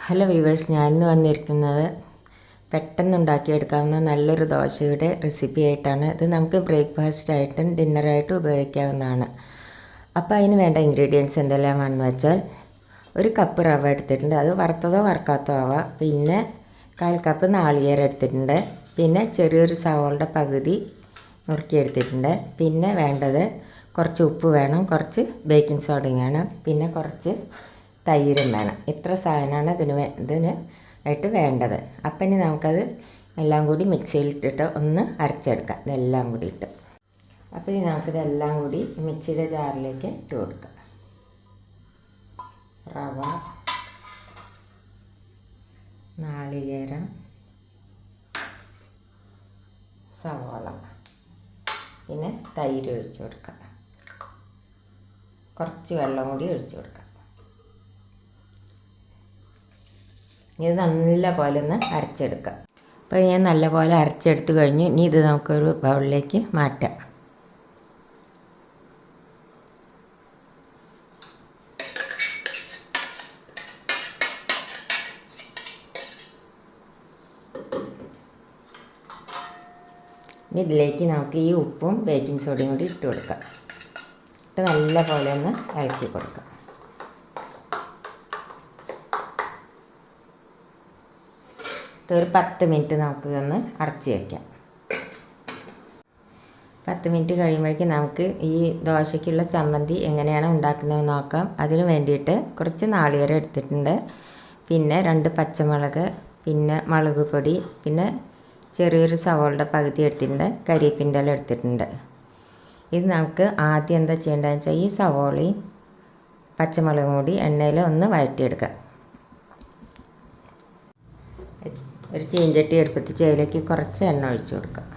Hello viewers, ഞാനിന്ന് വന്നിരിക്കുന്നത് പെട്ടെന്നുണ്ടാക്കിയെടുക്കാവുന്ന നല്ലൊരു ദോശയുടെ റെസിപ്പി ആയിട്ടാണ്. ഇത് നമുക്ക് ബ്രേക്ക്ഫാസ്റ്റ് ആയിട്ടും ഡിന്നറായിട്ടും ഉപയോഗിക്കാവുന്നതാണ്. അപ്പോൾ അതിന് വേണ്ട ഇൻഗ്രീഡിയൻസ് എന്തെല്ലാമാണെന്ന് വെച്ചാൽ, ഒരു കപ്പ് റവ എടുത്തിട്ടുണ്ട്, അത് വറുത്തതോ വറുക്കാത്തതോ ആവാം. പിന്നെ 1/4 കപ്പ് നാളികേരം എടുത്തിട്ടുണ്ട്. പിന്നെ ചെറിയൊരു സവോളയുടെ പകുതി നുറുക്കിയെടുത്തിട്ടുണ്ട്. പിന്നെ വേണ്ടത് കുറച്ച് ഉപ്പ് വേണം, കുറച്ച് ബേക്കിംഗ് സോഡയും വേണം, പിന്നെ കുറച്ച് തൈരും വേണം. ഇത്ര സാധനമാണ് ഇതിന് ആയിട്ട് വേണ്ടത്. അപ്പം ഇനി നമുക്കത് എല്ലാം കൂടി മിക്സിയിലിട്ടിട്ട് ഒന്ന് അരച്ചെടുക്കാം. ഇതെല്ലാം കൂടി ഇട്ട് അപ്പോൾ ഇനി നമുക്കിതെല്ലാം കൂടി മിക്സിയുടെ ജാറിലേക്ക് ഇട്ട് കൊടുക്കാം. റവ, നാളികേരം, സവാള, പിന്നെ തൈര് ഒഴിച്ച് കൊടുക്കാം. കുറച്ച് വെള്ളം കൂടി ഒഴിച്ച് കൊടുക്കാം. ഇത് നല്ല പോലെ ഒന്ന് അരച്ചെടുക്കാം. അപ്പോൾ ഞാൻ നല്ല പോലെ അരച്ചെടുത്ത് കഴിഞ്ഞു. ഇനി ഇത് നമുക്കൊരു ബൗളിലേക്ക് മാറ്റാം. ഇനി ഇതിലേക്ക് നമുക്ക് ഈ ഉപ്പും ബേക്കിംഗ് സോഡയും കൂടി ഇട്ട് കൊടുക്കാം. ഇട്ട് നല്ല പോലെ ഒന്ന് ഇളക്കി കൊടുക്കാം. ഒരു 10 മിനിറ്റ് നമുക്ക് ഒന്ന് അടച്ച് വയ്ക്കാം. 10 മിനിറ്റ് കഴിയുമ്പോഴേക്കും നമുക്ക് ഈ ദോശയ്ക്കുള്ള ചമ്മന്തി എങ്ങനെയാണ് ഉണ്ടാക്കുന്നതെന്ന് നോക്കാം. അതിന് വേണ്ടിയിട്ട് കുറച്ച് നാളികേരം എടുത്തിട്ടുണ്ട്, പിന്നെ 2 പച്ചമുളക്, പിന്നെ മുളക് പൊടി, പിന്നെ ചെറിയൊരു സവോളയുടെ പകുതി എടുത്തിട്ടുണ്ട്, കരിവേപ്പിൻ്റെ ഇല എടുത്തിട്ടുണ്ട്. ഇത് നമുക്ക് ആദ്യം എന്താ ചെയ്യേണ്ടതെന്ന് വെച്ചാൽ, ഈ സവോളയും പച്ചമുളകും കൂടി എണ്ണയിൽ ഒന്ന് വഴറ്റിയെടുക്കാം. ഒരു ചീഞ്ചട്ടി എടുപ്പത്തിച്ച് അതിലേക്ക് കുറച്ച് എണ്ണ ഒഴിച്ച് കൊടുക്കാം.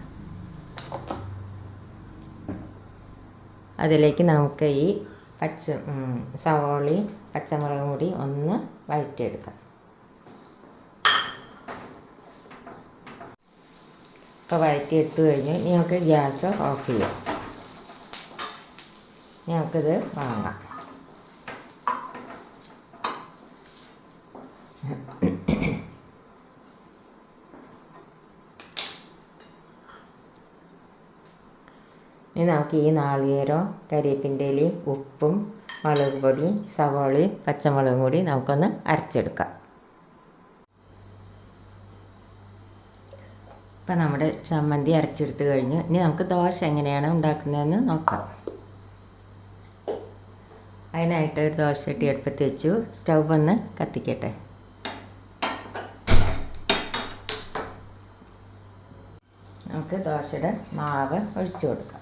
അതിലേക്ക് നമുക്ക് ഈ സവോളയും പച്ചമുളകും കൂടി ഒന്ന് വഴറ്റിയെടുക്കാം. ഇപ്പോൾ വഴറ്റിയെടുത്ത് കഴിഞ്ഞ് ഇനി നമുക്ക് ഗ്യാസ് ഓഫ് ചെയ്യാം. നമുക്കിത് വാങ്ങാം. ഇനി നമുക്ക് ഈ നാളികേരവും കരിവേപ്പിൻ്റെ ഇലയും ഉപ്പും മുളക് പൊടിയും സവോളയും പച്ചമുളകും കൂടി നമുക്കൊന്ന് അരച്ചെടുക്കാം. ഇപ്പം നമ്മുടെ ചമ്മന്തി അരച്ചെടുത്ത് കഴിഞ്ഞ് ഇനി നമുക്ക് ദോശ എങ്ങനെയാണ് ഉണ്ടാക്കുന്നതെന്ന് നോക്കാം. അതിനായിട്ട് ഒരു ദോശച്ചട്ടി അടുപ്പത്ത് വെച്ചു. സ്റ്റൗ ഒന്ന് കത്തിക്കട്ടെ. നമുക്ക് ദോശയുടെ മാവ് ഒഴിച്ചു കൊടുക്കാം.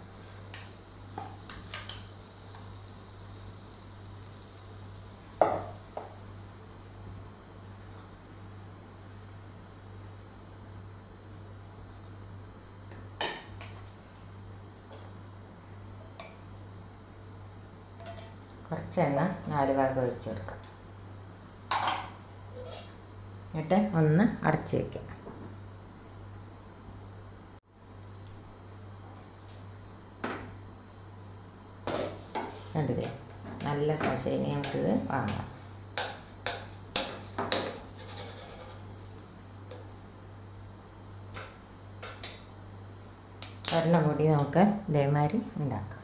കുറച്ച് എണ്ണ 4 ഭാഗം ഒഴിച്ച് കൊടുക്കാം. എന്നിട്ട് ഒന്ന് അടച്ച് വയ്ക്കാം. കണ്ടില്ലേ, നല്ല ദോശയിന് നമുക്കിത് വാങ്ങാം. ഒരെണ്ണം കൂടി നമുക്ക് ഇതേമാതിരി ഉണ്ടാക്കാം.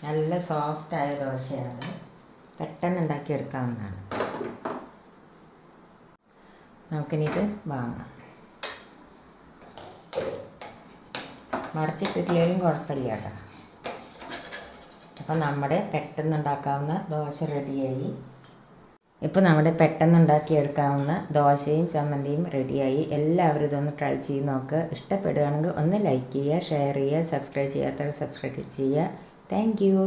നല്ല സോഫ്റ്റായ ദോശയാണ്, പെട്ടെന്ന് ഉണ്ടാക്കിയെടുക്കാവുന്നതാണ്. നമുക്കിനിത് വാങ്ങാം. മറിച്ചിട്ടില്ലെങ്കിലും കുഴപ്പമില്ല കേട്ടോ. അപ്പം നമ്മുടെ പെട്ടെന്നുണ്ടാക്കാവുന്ന ദോശ റെഡിയായി. ഇപ്പോൾ നമ്മുടെ പെട്ടെന്നുണ്ടാക്കിയെടുക്കാവുന്ന ദോശയും ചമ്മന്തിയും റെഡിയായി. എല്ലാവരും ഇതൊന്ന് ട്രൈ ചെയ്ത് നോക്കുക. ഇഷ്ടപ്പെടുകയാണെങ്കിൽ ഒന്ന് ലൈക്ക് ചെയ്യുക, ഷെയർ ചെയ്യുക, സബ്സ്ക്രൈബ് ചെയ്യാത്തവർ സബ്സ്ക്രൈബ് ചെയ്യുക. Thank you.